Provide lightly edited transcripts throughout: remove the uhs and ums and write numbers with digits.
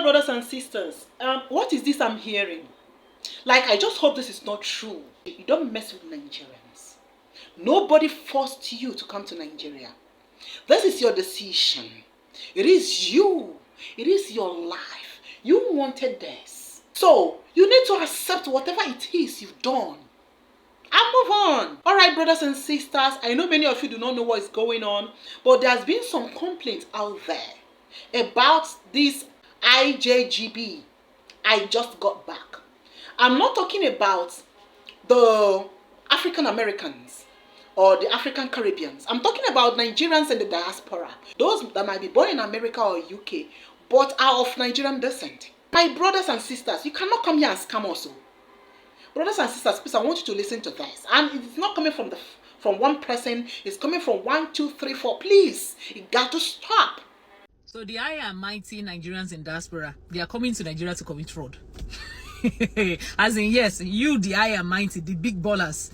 Hello, brothers and sisters. What is this I'm hearing? Like, I just hope this is not true. You don't mess with Nigerians. Nobody forced you to come to Nigeria. This is your decision. It is you. It is your life. You wanted this. So, you need to accept whatever it is you've done and move on. Alright, brothers and sisters, I know many of you do not know what is going on, but there's been some complaints out there about this IJGB. I just got back. I'm not talking about the African Americans or the African Caribbeans. I'm talking about Nigerians in the diaspora. Those that might be born in America or UK, but are of Nigerian descent. My brothers and sisters, you cannot come here and scam us. Brothers and sisters, please, I want you to listen to this. And it's not coming from one person. It's coming from 1, 2, 3, 4. Please, you got to stop. So the high and mighty Nigerians in diaspora, they are coming to Nigeria to commit fraud. As in, yes, you, the high and mighty, the big ballers,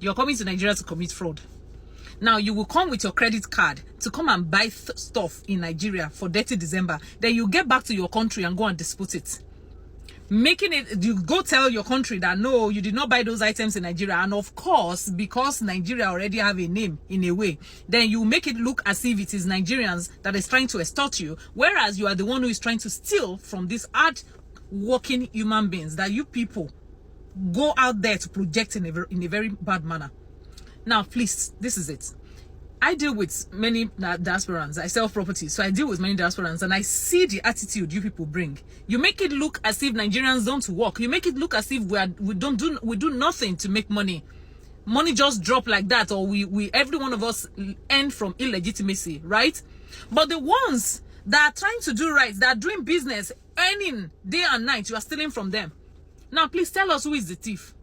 you're coming to Nigeria to commit fraud. Now, you will come with your credit card to come and buy stuff in Nigeria for 30 December. Then you get back to your country and go and dispute it. Making it, you go tell your country that no, you did not buy those items in Nigeria. And of course, because Nigeria already have a name in a way, then you make it look as if it is Nigerians that is trying to extort you, whereas you are the one who is trying to steal from these hard-working human beings that you people go out there to project in a very bad manner. Now, please, this is it. I deal with many diasporans. I sell properties, so I deal with many diasporans, and I see the attitude you people bring. You make it look as if Nigerians don't work. You make it look as if we do nothing to make money. Money just drop like that, or we every one of us end from illegitimacy, right? But the ones that are trying to do right, that are doing business, earning day and night, you are stealing from them. Now, please tell us who is the thief.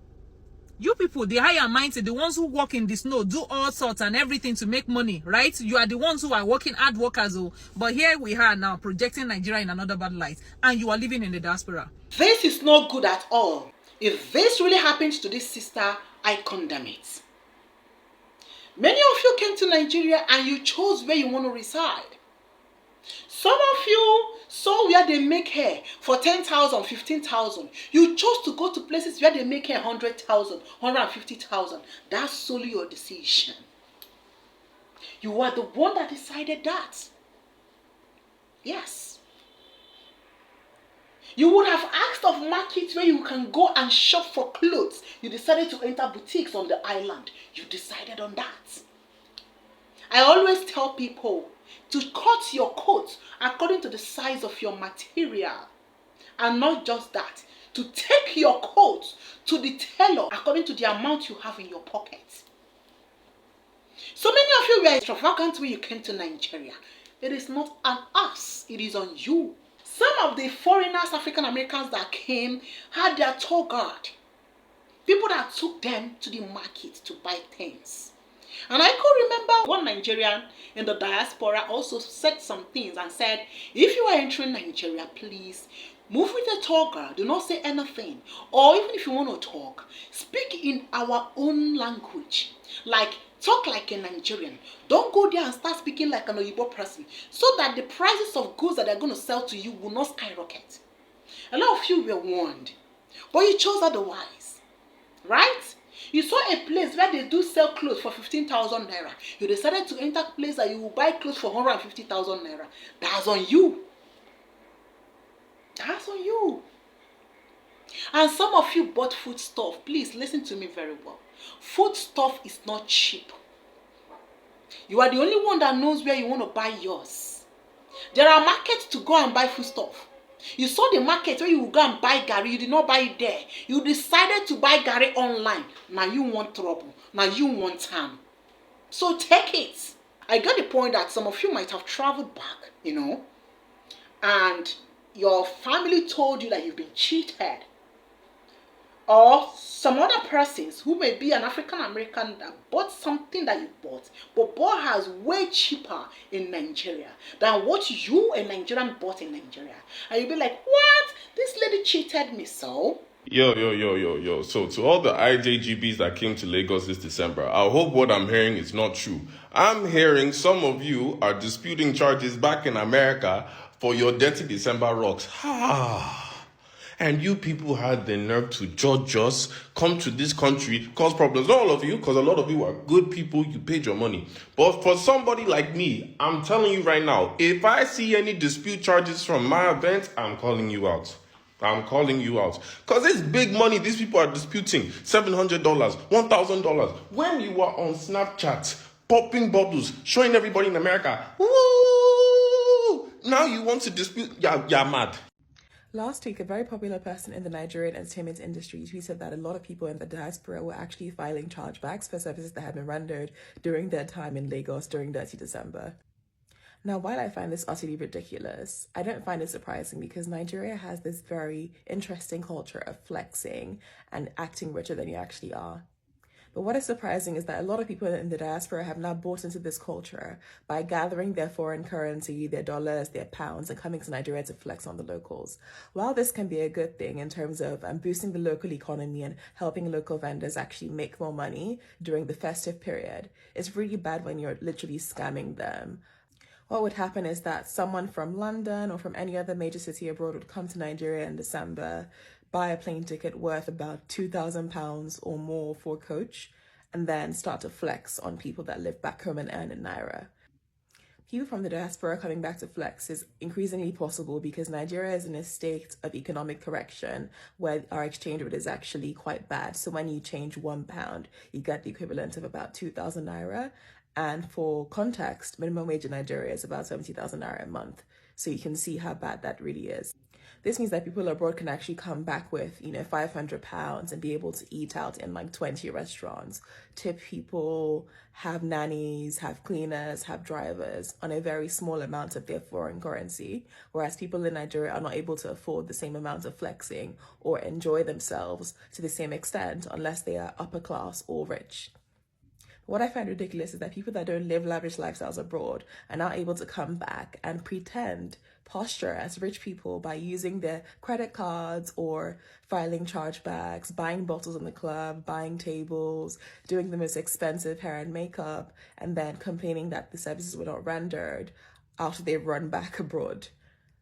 You people, the high and mighty, the ones who work in the snow, do all sorts and everything to make money, right? You are the ones who are working hard workers, oh. But here we are now projecting Nigeria in another bad light, and you are living in the diaspora. This is not good at all. If this really happens to this sister, I condemn it. Many of you came to Nigeria and you chose where you want to reside. Some of you saw where they make hair for 10,000, 15,000. You chose to go to places where they make hair 100,000, 150,000. That's solely your decision. You are the one that decided that. Yes. You would have asked of markets where you can go and shop for clothes. You decided to enter boutiques on the island. You decided on that. I always tell people to cut your coat according to the size of your material. And not just that, to take your coat to the tailor according to the amount you have in your pocket. So many of you were extravagant when you came to Nigeria. It is not on us, it is on you. Some of the foreigners, African Americans that came, had their tour guide. People that took them to the market to buy things. And I could remember one Nigerian in the diaspora also said some things and said, if you are entering Nigeria, please move with a tour guide. Do not say anything. Or even if you want to talk, speak in our own language. Like, talk like a Nigerian. Don't go there and start speaking like an Oyibo person, so that the prices of goods that they're going to sell to you will not skyrocket. A lot of you were warned, but you chose otherwise. Right? You saw a place where they do sell clothes for 15,000 naira. You decided to enter a place that you will buy clothes for 150,000 naira. That's on you. That's on you. And some of you bought food stuff. Please listen to me very well. Food stuff is not cheap. You are the only one that knows where you want to buy yours. There are markets to go and buy food stuff. You saw the market where you will go and buy garri. You did not buy it there. You decided to buy garri online. Now you want trouble. Now you want harm. So take it. I get the point that some of you might have traveled back, and your family told you that you've been cheated. Or some other persons who may be an African American that bought something that you bought, but bought has way cheaper in Nigeria than what you, a Nigerian, bought in Nigeria. And you'll be like, what? This lady cheated me, so? Yo. So to all the IJGBs that came to Lagos this December, I hope what I'm hearing is not true. I'm hearing some of you are disputing charges back in America for your dirty December rocks. And you people had the nerve to judge us, come to this country, cause problems. Not all of you, because a lot of you are good people, you paid your money. But for somebody like me, I'm telling you right now, if I see any dispute charges from my event, I'm calling you out. I'm calling you out. Because it's big money these people are disputing. $700, $1,000. When you were on Snapchat, popping bubbles, showing everybody in America, woo! Now you want to dispute, you're mad. Last week, a very popular person in the Nigerian entertainment industry tweeted that a lot of people in the diaspora were actually filing chargebacks for services that had been rendered during their time in Lagos during Dirty December. Now, while I find this utterly ridiculous, I don't find it surprising because Nigeria has this very interesting culture of flexing and acting richer than you actually are. But what is surprising is that a lot of people in the diaspora have now bought into this culture by gathering their foreign currency, their dollars, their pounds, and coming to Nigeria to flex on the locals. While this can be a good thing in terms of boosting the local economy and helping local vendors actually make more money during the festive period, it's really bad when you're literally scamming them. What would happen is that someone from London or from any other major city abroad would come to Nigeria in December, buy a plane ticket worth about £2,000 or more for a coach, and then start to flex on people that live back home and earn in Naira. People from the diaspora coming back to flex is increasingly possible because Nigeria is in a state of economic correction where our exchange rate is actually quite bad. So when you change £1, you get the equivalent of about 2,000 Naira. And for context, minimum wage in Nigeria is about 70,000 Naira a month. So you can see how bad that really is. This means that people abroad can actually come back with, £500 and be able to eat out in like 20 restaurants, tip people, have nannies, have cleaners, have drivers on a very small amount of their foreign currency, whereas people in Nigeria are not able to afford the same amount of flexing or enjoy themselves to the same extent unless they are upper class or rich. What I find ridiculous is that people that don't live lavish lifestyles abroad are now able to come back and posture as rich people by using their credit cards or filing chargebacks, buying bottles in the club, buying tables, doing the most expensive hair and makeup, and then complaining that the services were not rendered after they've run back abroad.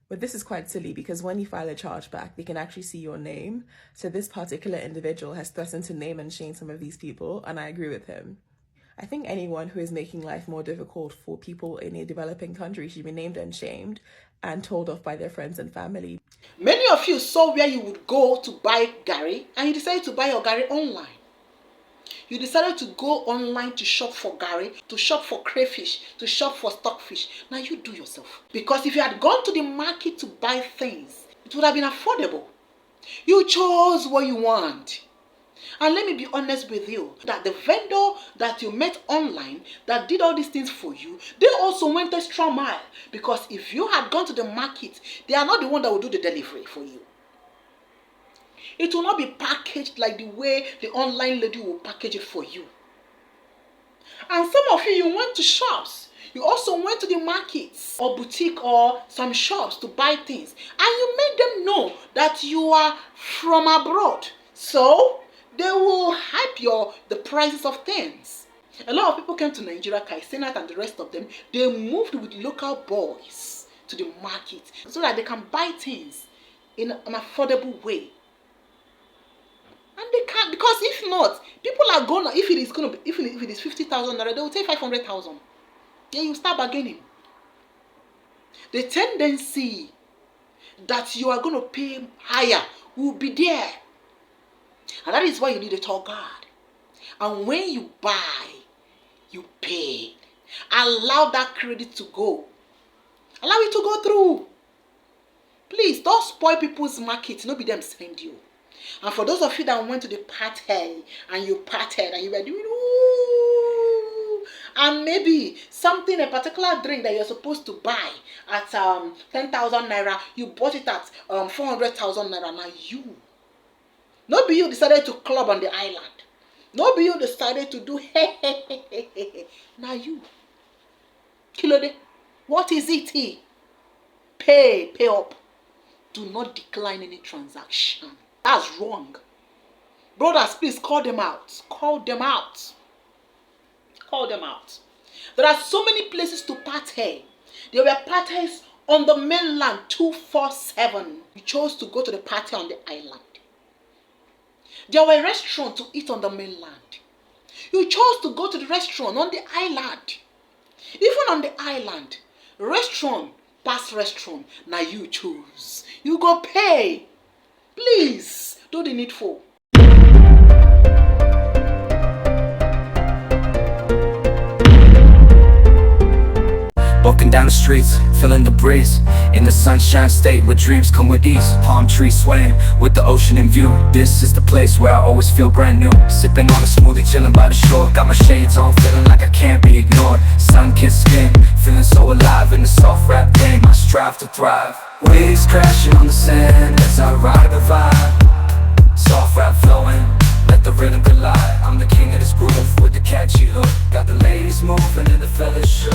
But this is quite silly because when you file a chargeback, they can actually see your name. So this particular individual has threatened to name and shame some of these people, and I agree with him. I think anyone who is making life more difficult for people in a developing country should be named and shamed and told off by their friends and family. Many of you saw where you would go to buy Gary and you decided to buy your Gary online. You decided to go online to shop for Gary, to shop for crayfish, to shop for stockfish. Now you do yourself. Because if you had gone to the market to buy things, it would have been affordable. You chose what you want. And let me be honest with you, that the vendor that you met online that did all these things for you, they also went an extra mile. Because if you had gone to the market, they are not the one that will do the delivery for you. It will not be packaged like the way the online lady will package it for you. And some of you went to shops. You also went to the markets or boutique or some shops to buy things. And you made them know that you are from abroad. So they will hype the prices of things. A lot of people came to Nigeria, Kaisenat and the rest of them. They moved with local boys to the market so that they can buy things in an affordable way. And they can't, because if not, people are gonna, if it is 50,000 naira, they will take 500,000. Then you start bargaining. The tendency that you are going to pay higher will be there. And that is why you need a tour guide. And when you buy, you pay. Allow that credit to go. Allow it to go through. Please, don't spoil people's market. Not be them send you. And for those of you that went to the party and you partied and you were doing ooh, and maybe something, a particular drink that you're supposed to buy at 10,000 naira, you bought it at 400,000 naira. Now you. Not be you decided to club on the island. Not be you decided to do hey. Now you. Kilode. What is it? Pay up. Do not decline any transaction. That's wrong. Brothers, please call them out. Call them out. Call them out. There are so many places to party. There were parties on the mainland 247. You chose to go to the party on the island. There were restaurants to eat on the mainland. You chose to go to the restaurant on the island. Even on the island, restaurant past restaurant, now you choose. You go pay. Please, do the needful. Walking down the streets, feeling the breeze. In the sunshine state where dreams come with ease. Palm trees swaying with the ocean in view. This is the place where I always feel brand new. Sipping on a smoothie, chilling by the shore. Got my shades on, feeling like I can't be ignored. Sun-kissed skin, feeling so alive in the soft rap game. I strive to thrive. Waves crashing on the sand as I ride the vibe. Soft rap flowing, let the rhythm collide. I'm the king of this groove with the catchy hook. Got the ladies moving and the fellas shook.